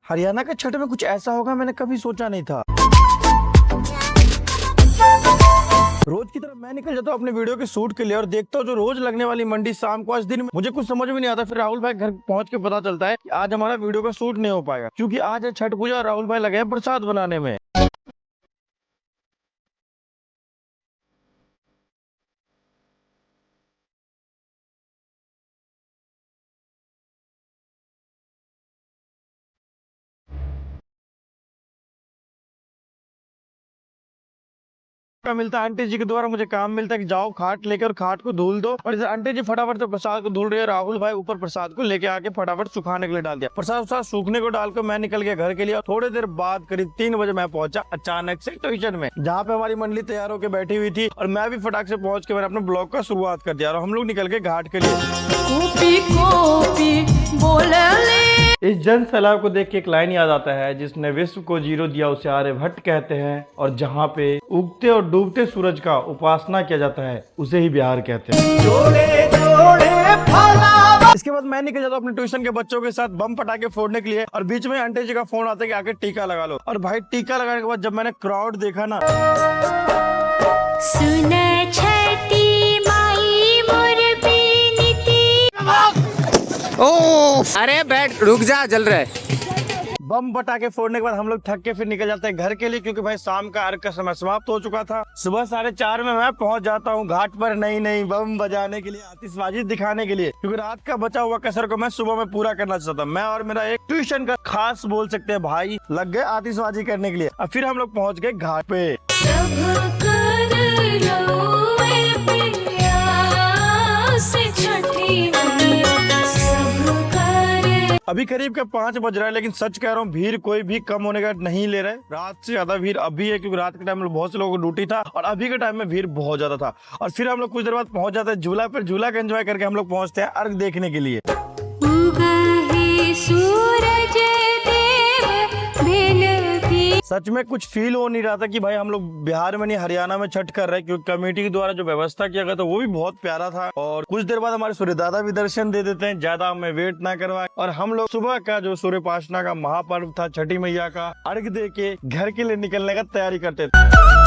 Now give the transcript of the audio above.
हरियाणा के छठ में कुछ ऐसा होगा मैंने कभी सोचा नहीं था। रोज की तरह मैं निकल जाता हूँ अपने वीडियो के शूट के लिए और देखता हूँ जो रोज लगने वाली मंडी शाम को आज दिन में मुझे कुछ समझ में नहीं आता। फिर राहुल भाई घर पहुंच के पता चलता है कि आज हमारा वीडियो का शूट नहीं हो पाएगा क्योंकि आज है छठ पूजा और राहुल भाई लगे हैं प्रसाद बनाने में। का मिलता है आंटी जी के द्वारा मुझे काम मिलता है कि जाओ खाट लेकर खाट को धुल दो और इधर आंटी जी फटाफट से प्रसाद को धुल रहे हैं। राहुल भाई ऊपर प्रसाद को लेके आके फटाफट सुखाने के लिए डाल दिया। प्रसाद सूखने को डालकर मैं निकल गया घर के लिए। थोड़ी देर बाद करीब 3 बजे मैं पहुंचा अचानक से ट्यूशन में, जहाँ पे हमारी मंडली तैयार होकर बैठी हुई थी और मैं भी फटाक से पहुंच के मैंने अपने ब्लॉग का शुरुआत कर दिया और हम लोग निकल गए घाट के लिए। इस जन सैलाब को देख के एक लाइन याद आता है, जिसने विश्व को जीरो दिया उसे आर्यभट्ट कहते हैं और जहाँ पे उगते और डूबते सूरज का उपासना किया जाता है उसे ही बिहार कहते हैं। इसके बाद मैं निकल जाता हूँ अपने ट्यूशन के बच्चों के साथ बम पटाखे फोड़ने के लिए और बीच में आंटी जी का फोन आता है कि आके टीका लगा लो। और भाई टीका लगाने के बाद जब मैंने क्राउड देखा ना, ओ अरे बैठ रुक जा, जल रहा है। बम पटाखे फोड़ने के बाद हम लोग थक के फिर निकल जाते हैं घर के लिए क्योंकि भाई शाम का अर्घ का समय समाप्त हो चुका था। सुबह 4:30 में मैं पहुंच जाता हूँ घाट पर नई बम बजाने के लिए, आतिशबाजी दिखाने के लिए, क्योंकि रात का बचा हुआ कसर को मैं सुबह में पूरा करना चाहता था। मैं और मेरा एक ट्यूशन का खास बोल सकते हैं भाई लग गए आतिशबाजी करने के लिए। अब फिर हम लोग पहुँच गए घाट पे। अभी करीब के 5 बज रहा है, लेकिन सच कह रहा हूँ भीड़ कोई भी कम होने का नहीं ले रहा है। रात से ज्यादा भीड़ अभी है क्योंकि रात के टाइम में बहुत से लोगों को ड्यूटी था और अभी के टाइम में भीड़ बहुत ज्यादा था। और फिर हम लोग कुछ देर बाद पहुंच जाते हैं झूला पर। झूला का एंजॉय करके हम लोग पहुंचते हैं अर्घ देखने के लिए। सच में कुछ फील हो नहीं रहा था कि भाई हम लोग बिहार में नहीं हरियाणा में छठ कर रहे हैं, क्योंकि कमेटी के द्वारा जो व्यवस्था किया गया था वो भी बहुत प्यारा था। और कुछ देर बाद हमारे सूर्य दादा भी दर्शन दे देते हैं, ज्यादा हमें वेट ना करवाए। और हम लोग सुबह का जो सूर्योपासना का महापर्व था छठी मैया का अर्घ दे के घर के लिए निकलने का तैयारी करते थे।